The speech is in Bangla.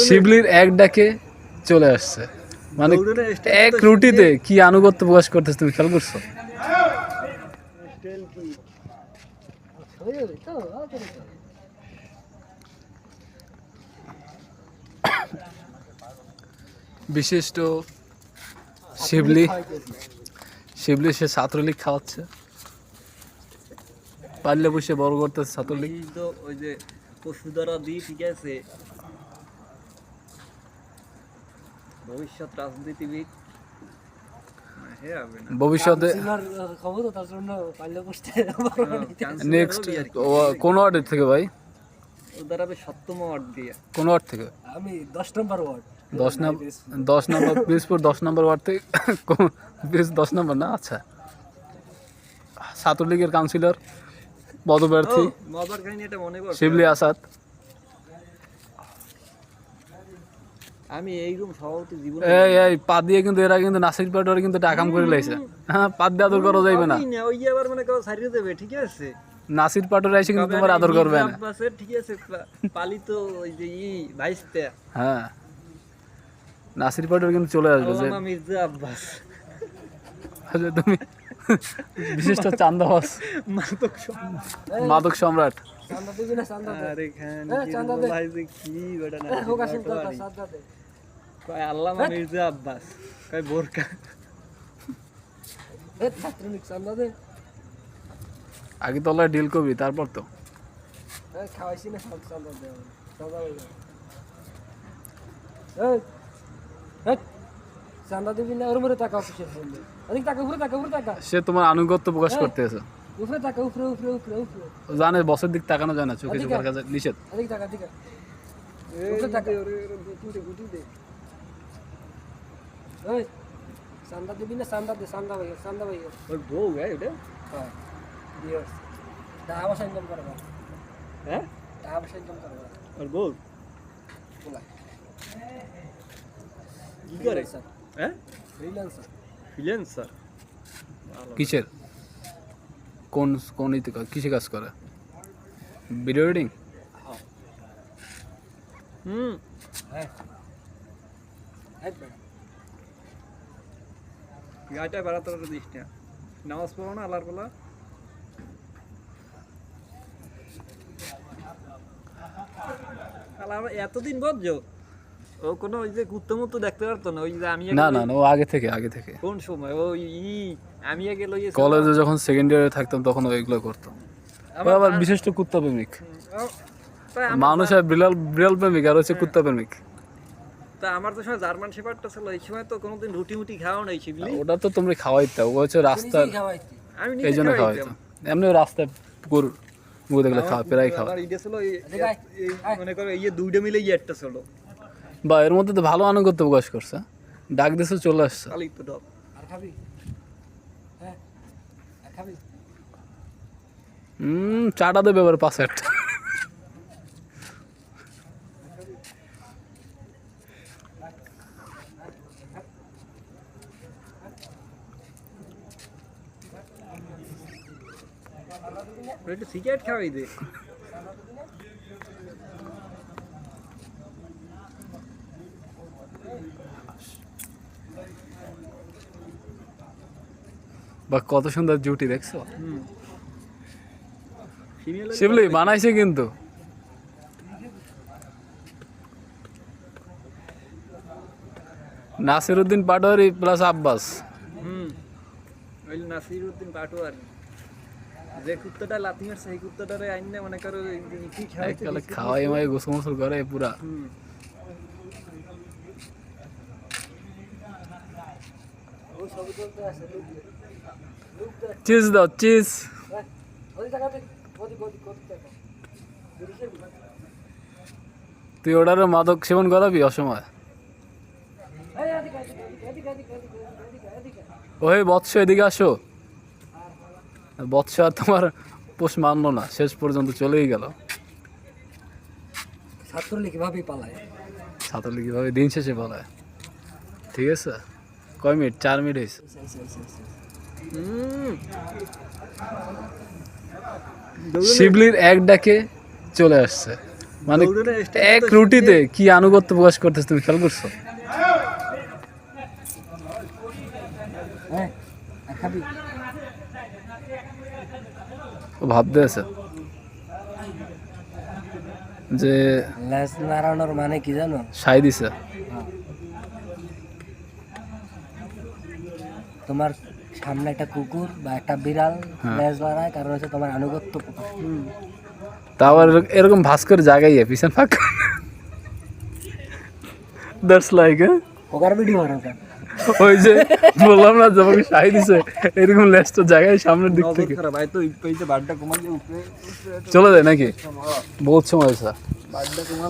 শিবলির এক ডাকে চলে আসছে, মানে এক রুটিতে কি আনুগত্য প্রকাশ করতেছে তুমি খেয়াল করছো? বিশিষ্ট শিবলি সে ছাত্রলীগ খাওয়াচ্ছে, পারলে বসে বড় করতেছে ছাত্রলীগ। ওই যে পশু দ্বারা দিই, ঠিক আছে, ভবিষ্যৎ রাজনীতিবিদ ভবিষ্যতে নেক্সট কোন ওয়ার্ডের থেকে ভাই? দাঁড়াবে 7ম ওয়ার্ড দিয়ে। কোন ওয়ার্ড থেকে? আমি 10 নম্বর ওয়ার্ড। 10 নম্বর পিরিজপুর 10 নম্বর ওয়ার্ড থেকে। পিরিজ 10 নম্বর না? আচ্ছা, ছাত্রলীগের কাউন্সিলর পদপ্রার্থী শিবলি আসাদ। আমি এইরকম সভাপতি জীবনে এই পা দিয়ে কিন্তু এরা কিন্তু নাসির পাটোয়ারি কিন্তু টাকাম করে লাইছে। হ্যাঁ, পা দিয়ে আদর করা যাইবে না। ওই আবার মনে করো ছাড়িয়ে দেবে, ঠিক আছে, নাসির পাটোয়ারি এসে কিন্তু তোমার আদর করবে না, ঠিক আছে, পালিত ওই যে ভাইস্তা। হ্যাঁ, নাসির পাটোয়ারি কিন্তু চলে আসবে যে মির্জা আব্বাস। তুমি বিশিষ্ট চান্দাবাজ, মাদক সম্রাট। চান্দা দিবি না? চান্দা দে। আরে খান চান্দা দে। ভাই যে কি বেটা না, হোক আসেন তো চান্দা দে। কয় আল্লামা মির্জা আব্বাস, কয় বোরকা। ছাত্রলীগ চান্দা দে। আগে তো আল্লাহ ডিল করবি, তারপর তো খাওয়াইছি না, সব চান্দা দে। চান্দা দে। চান্দা দিবি না? ওর মরে টাকা অফিসে বললে অনেক টাকা, উপরে টাকা, উপরে টাকা। সে তোমার আনুগত্য প্রকাশ করতেছে। উপরে টাকা, উপরে উপরে উপরে উপরে। জানে বসের দিক তাকানো যায় না, চোখে চোখের কাছে নিষেধ। অনেক টাকা, ঠিক আছে, উপরে টাকা। গুটি দে। ওই চান্দা দিবি না? চান্দা দে। চান্দা ভাই, চান্দা ভাই। ওর বউ এটা? হ্যাঁ, দিওস। টাকা পয়সা ইনকাম করবা। হ্যাঁ, টাকা পয়সা ইনকাম করবা। ওর বউ বলা কি করে? হ্যাঁ, ফ্রিল্যান্সার। ফ্রিল্যান্সার কিসের? কোন কোন ইতে কিসে কাজ করে? Video editing? হ্যাঁ, একদম। গাইটা বেড়াতে দিস না, নামাজ পড়ো না আল্লাহর বলা। এতদিন বলছো ও কোনো ওই যে কুত্তো মুত্তো দেখতে পারতো না? ওই যে আমি না না না, ও আগে থেকে কোন সময় ওই আমি আগে লইয়ে কলেজে যখন সেকেন্ড ইয়ারে থাকতাম তখন ওইগুলো করতো। আবার বিশিষ্ট কুত্তা প্রেমিক মানুষ, আর বিড়াল প্রেমিক, আর হচ্ছে কুত্তা প্রেমিক। তা আমার তো সময় জার্মান শেপার্ডটা ছিল, এই সময় তো কোনোদিন রুটি মুটি খাওয়া নাই শিবলি। ওটা তো তোমরা খাওয়াইতে, ও হচ্ছে রাস্তার, আমি এই জন্য খাওয়াইতাম। এমনি রাস্তায় কুকুর মুখ দেখলে খাওয়া, প্রায় খাওয়া। মনে করো এই দুইটা মিলে একটা ছিল, বা এর মধ্যে তো ভালো আনুগত্য প্রকাশ করছে, ডাক দিছে চলে আসছে। চাটা দেবে এবার পাশে একটা। একটু সিগারেট খাওয়াই দে। বা কত সুন্দর জুটি দেখছো? শিবলি বানাইছে কিন্তু। নাসিরউদ্দিন পাটোয়ারি প্লাস আব্বাস। ওই নাসিরউদ্দিন পাটোয়ারি যে কুত্তাটা লাথি মারছে, সেই কুত্তাটারে আইনে মনে করো কি খাওয়াই মাই গোসল মোসল করে পুরা। চিজ দাও, চিজ। তুই ওটারে মাদক সেবন করাবি অসময়? ওই বৎস এদিকে আসো। বৎস আর তোমার পোষ মানলো না, শেষ পর্যন্ত চলেই গেল। ছাত্রলীগ ভাবেই পালায়, ছাত্রলীগ ভাবে দিন শেষে পালায়। ঠিক আছে, কয় মিনিট? 4 মিনিট হয়েছে। শিবলির এক ডাকে চলে আসছে, মানে দৌড়ানোর style এক তো রুটিতে কি আনুগত্য প্রকাশ করতেছে তুমি খেয়াল করছো? হ্যাঁ আর খাবি ও ভাবতে আছে যে লেজ নাড়ানোর মানে কি জানো? সাই দিছে। তোমার সামনে একটা কুকুর বা একটা বিড়াল হ্যাঁ। লেজ নাড়ায়, কারণ হচ্ছে তোমার আনুগত্য প্রকাশ। তা আবার এরকম ভাস করে জাগাইয়ে পিছন ফাঁক দ্যাটস লাইক ওকার ভিডিও বানাও কেন? ওই যে বললাম না যখন সাই দিছে এরকম লেজটা জায়গায় সামনের দিক নজর থেকে খারাপ, এই তো এই যে বাড়িটা কমান দিয়ে উপরে চলে যায় নাকি? বহুত সময় হয়েছে। বাড়িটা কমান